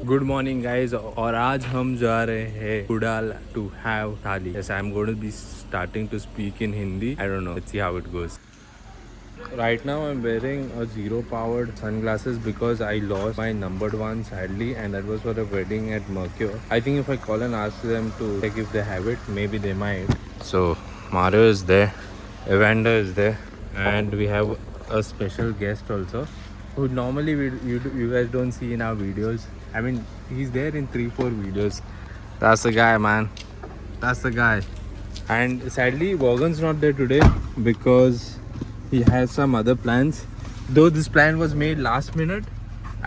Good morning guys और आज हम जा रहे हैं कुडाल टू हैव थाली. Yes, I'm going to be starting to speak in Hindi. I don't know. Let's see how it goes. Right now I'm wearing a zero powered sunglasses because I lost my numbered one sadly, and that was for a wedding at Mercure. I think if I call and ask them to check if they have it, maybe they might. So Mario is there, Evander is there, and we have a special guest also who normally you guys don't see in our videos. I mean, he's there in 3-4 videos. That's the guy, man. That's the guy. And sadly Morgan's not there today because he has some other plans, though this plan was made last minute.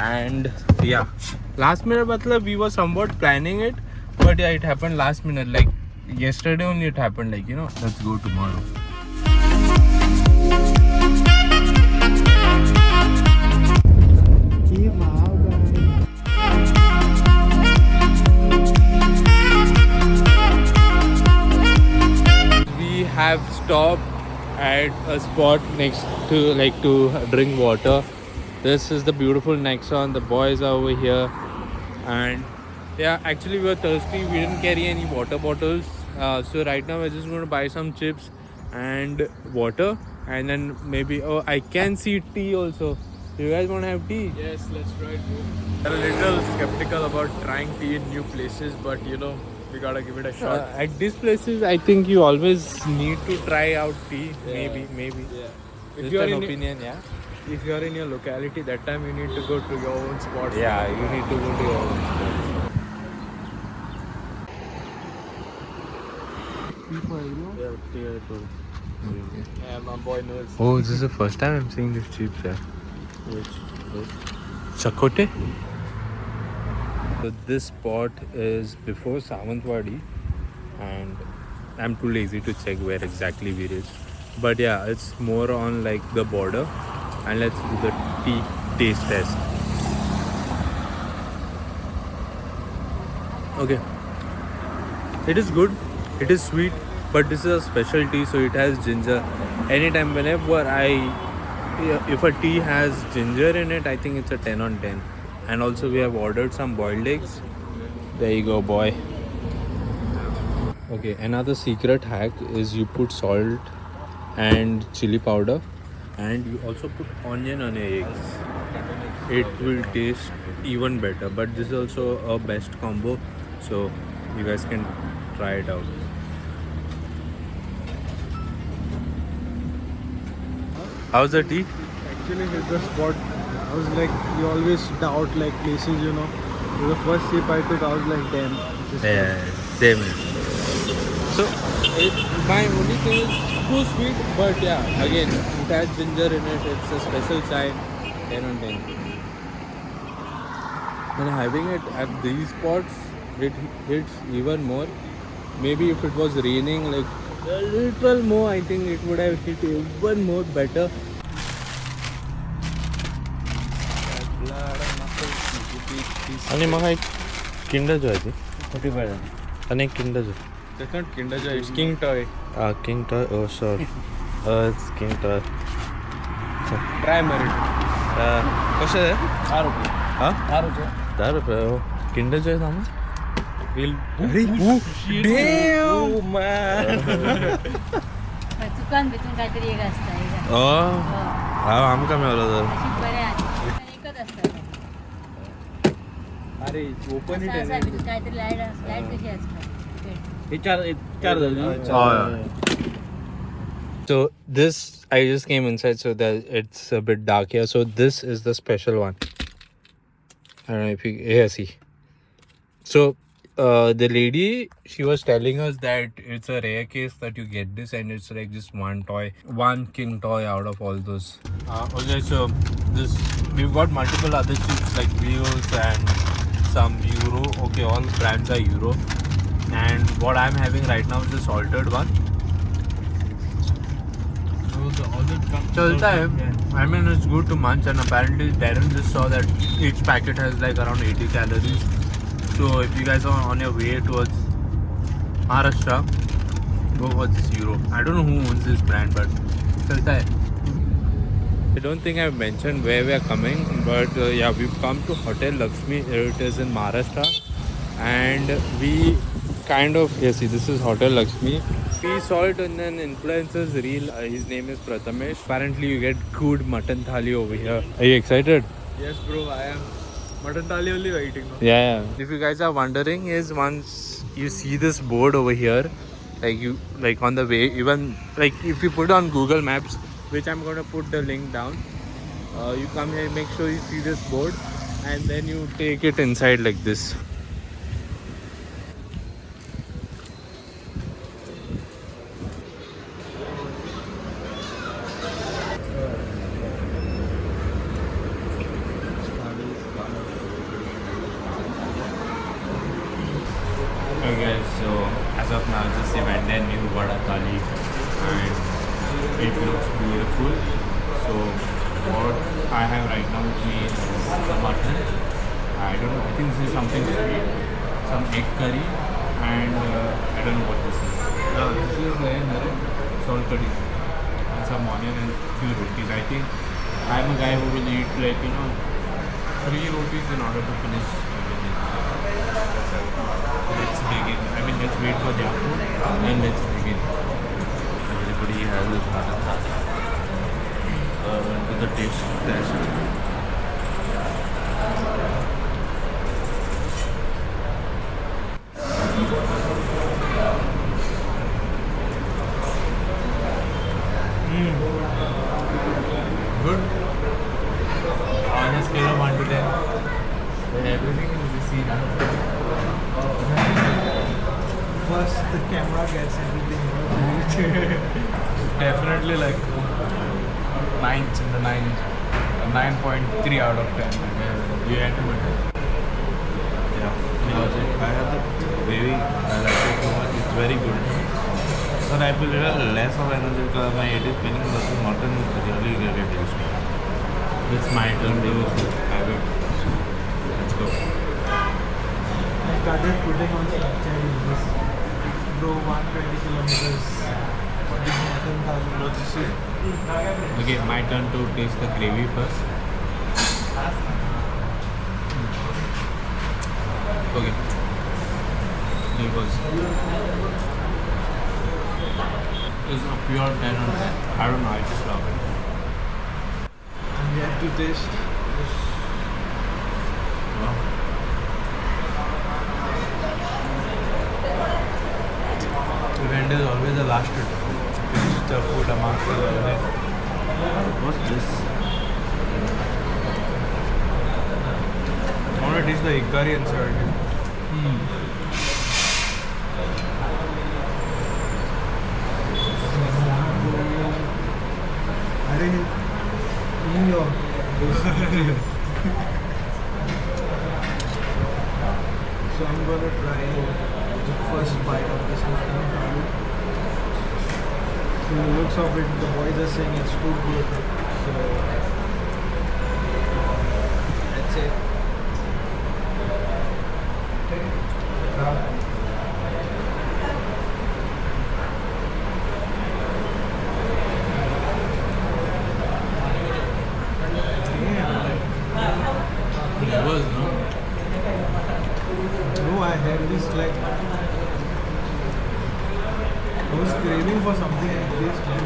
And yeah, last minute matlab we were somewhat planning it, but yeah, it happened last minute, like yesterday only it happened, like, you know, let's go tomorrow. We have stopped at a spot next to drink water. This is the beautiful Nexon. The boys are over here, and yeah, actually we were thirsty. We didn't carry any water bottles, so right now we're just going to buy some chips and water, and then maybe I can see tea also. You guys want to have tea? Yes, let's try it, bro. I'm a little skeptical about trying tea in new places, but you know, we gotta give it a shot. At these places, I think you always need to try out tea. Yeah. Maybe. Yeah. Just an opinion, yeah. If you're in your locality, that time you need to go to your own spot. Yeah, you need to go to your own spot. Yeah, my boy knows. Oh, this is the first time I'm seeing these chips here. Which? Chakote? So this spot is before Sawantwadi, and I'm too lazy to check where exactly it is. But yeah, it's more on like the border. And let's do the tea taste test. Okay. It is good. It is sweet, but this is a special tea, so it has ginger. Anytime, whenever if a tea has ginger in it, I think it's a 10 on 10. And also we have ordered some boiled eggs. There you go, boy. Okay, another secret hack is you put salt and chili powder, and you also put onion on your eggs. It will taste even better, but this is also a best combo, so you guys can try it out. How's the tea? Actually hit the spot. I was like, you always doubt like places, you know. So the first sip I took, I was like, damn. This is Yeah, same. So, my only thing is too sweet, but yeah, again, it has ginger in it. It's a special chai, 10 on 10. And having it at these spots, it hits even more. Maybe if it was raining like a little more, I think it would have hit even more better. आणि मग एक Kinder जो आहे ती 45 आणि एक Kinder जो That's not Kinder Joy, it's King Toy. King Toy oh sorry it's King Toy Try Merit. कसं आहे 10 रुपये. हां 10 रुपये. 10 रुपये हो किंडर जॉय थांबा Oh man. दुकान भेटून काहीतरी एक असतं हा आमकां मेळलो तर अशी बऱ्या एकच असतं अरे open it असं and काहीतरी लाईट कशी असतं हे चार So this, I just came inside, so that it's a bit dark here. So this is the special one. I don't know if you here see. So the lady, she was telling us that it's a rare case that you get this, and it's like just one king toy out of all those. Okay, so this we've got multiple other chips like Wheels and some Euro. Okay, all brands are Euro. And what I'm having right now is the salted one. चलता है. I mean, it's good to munch, and apparently Darren just saw that each packet has like around 80 calories. So if you guys are on your way towards Maharashtra, go for this Euro. I don't know who owns this brand, but चलता है. I don't think I've mentioned where we are coming, but yeah, we've come to Hotel Lakshmi. It is in Maharashtra, and we kind of, yeah, see, this is Hotel Lakshmi. We saw it in an influencer's reel. His name is Prathamesh. Apparently, you get good mutton thali over here. Are you excited? Yes, bro, I am. Mutton thali only waiting now. Yeah. If you guys are wondering, is once you see this board over here, like on the way, even like if you put on Google Maps, which I'm gonna put the link down, you come here, make sure you see this board, and then you take it inside like this. Okay guys, so as of now just went there new vada thali and it looks beautiful. So what I have right now with me is the mutton. I don't know, I think this is something sweet, some egg curry, and I don't know what this is. This is salt curry and some onion and few rotis. I think I'm a guy who will eat 3 rotis in order to finish everything. Let's begin. I mean, let's wait for their food and let's begin. Everybody has a to the taste test. Good. On a scale of 1 to 10, everything is the scene. First, the camera gets everything. Definitely like 9s in the 9s. 9.3 out of 10. You had to Yeah, I have the gravy. I like it so much. It's very good. But I feel a little less of energy because my head is spinning, but the mutton is really, really tasty. It's my turn to have it. Let's go. I started putting on Snapchat in this. Bro, 120 kilometers. This mutton thali. Bro, this is Okay, my turn to taste the gravy first. Okay. It was. It's a pure 10 on 10. I don't know, I just love it. And we have to taste. Event is always the last to finish the food amongst the event. what's this? I want to taste the egg curry and salt. I didn't in your So I'm gonna try the first bite of this mutton thali. From the looks of it, the boys are saying it's too good. So that's it. Flavors, no? No, I had this like I was craving for something like this, man.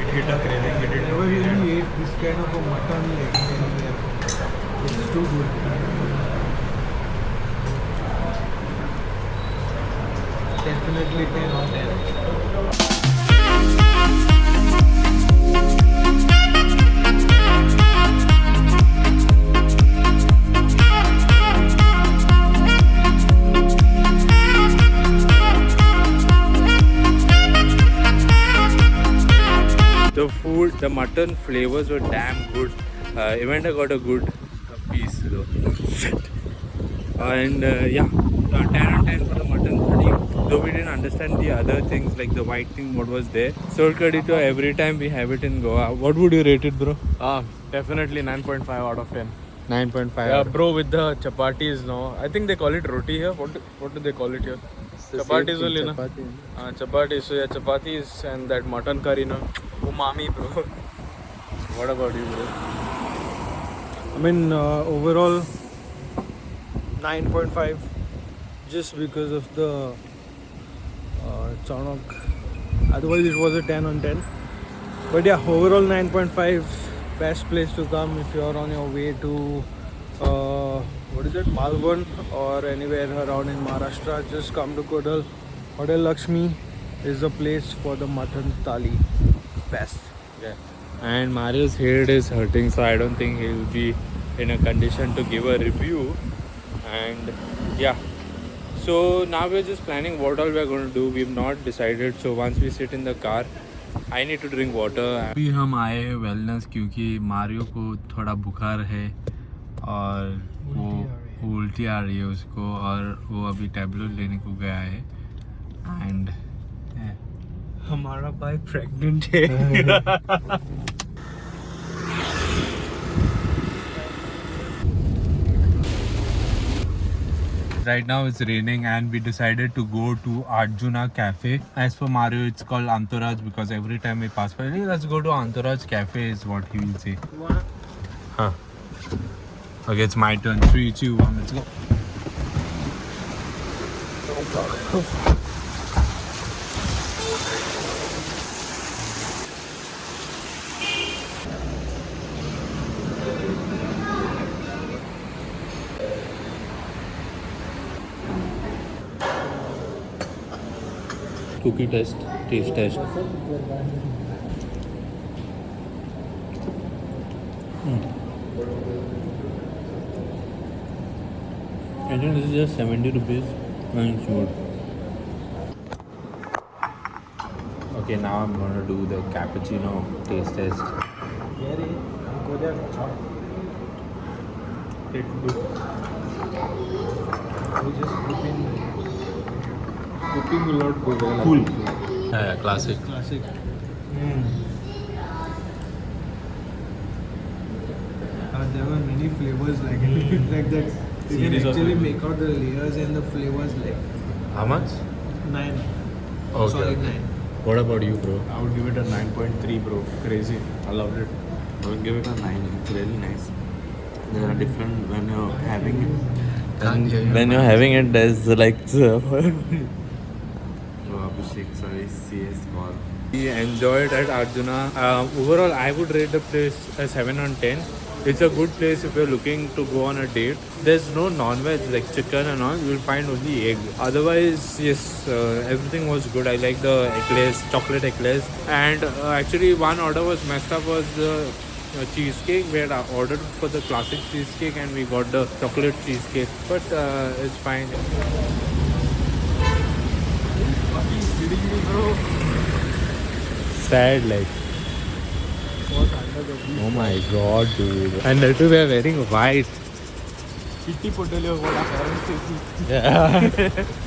It hit a craving. It I did never really ate this kind of a mutton like anywhere. It's too good. Definitely 10 on 10. The food, the mutton flavors were damn good. Even I got a good piece though. And yeah, 10 on 10 for the mutton curry. Though we didn't understand the other things like the white thing, what was there. Soul curry, so every time we have it in Goa. What would you rate it, bro? Definitely 9.5 out of 10. 9.5. Yeah, bro, with the chapatis now. I think they call it roti here. What do they call it here? Chapatis only, na? Chapatis. So yeah, chapatis and that mutton curry, na. Umami, bro. What about you, bro? I mean, overall 9.5, just because of the Charnock. Otherwise, it was a 10 on 10. But yeah, overall 9.5, best place to come if you're on your way to Malvan or anywhere around in Maharashtra. Just come to Kodal. Hotel Lakshmi is the place for the mutton thali. Best. Yeah. And Mario's head is hurting, so I don't think he will be in a condition to give a review. And yeah, so now we're just planning what all we're going to do. We've not decided. So once we sit in the car, I need to drink water. अभी हम आए हैं wellness क्योंकि Mario को थोड़ा बुखार है और वो उल्टी आ रही है उसको, और वो अभी टैबलेट लेने को गया है. एंड हमारा भाई प्रेग्नेंट है. right now it's raining and we decided to go to Arjuna Cafe. As for Mario, it's called Antoraj because every time we pass by, hey, let's go to Antoraj Cafe is what he will say. Huh. Okay, it's my turn. 3, 2, 1, let's go. Cookie test, taste test. I think this is just 70 rupees and it's good. Okay, now I'm gonna do the cappuccino taste test. Cooking will not go well. Cool. Yeah, classic. Classic. There were many flavors like like that. You can actually make out the layers and the flavors like How much? 9. Okay. Solid 9. What about you, bro? I would give it a 9.3, bro. Crazy. I loved it. I would give it a 9. It's really nice. There are different when you're having it. And When you're having it, there's like so Abhishek, sorry, CS call. we enjoyed at Arjuna. Overall, I would rate the place a 7 on 10. It's a good place if you're looking to go on a date. There's no non-veg like chicken and all. You'll find only egg. Otherwise, yes, everything was good. I like the eclairs, chocolate eclairs. And actually, one order was messed up was the cheesecake. We had ordered for the classic cheesecake and we got the chocolate cheesecake. But it's fine. Sad like. Oh my god, dude. And that too, we are wearing white. Kitty Potele, what I haven't seen. Yeah.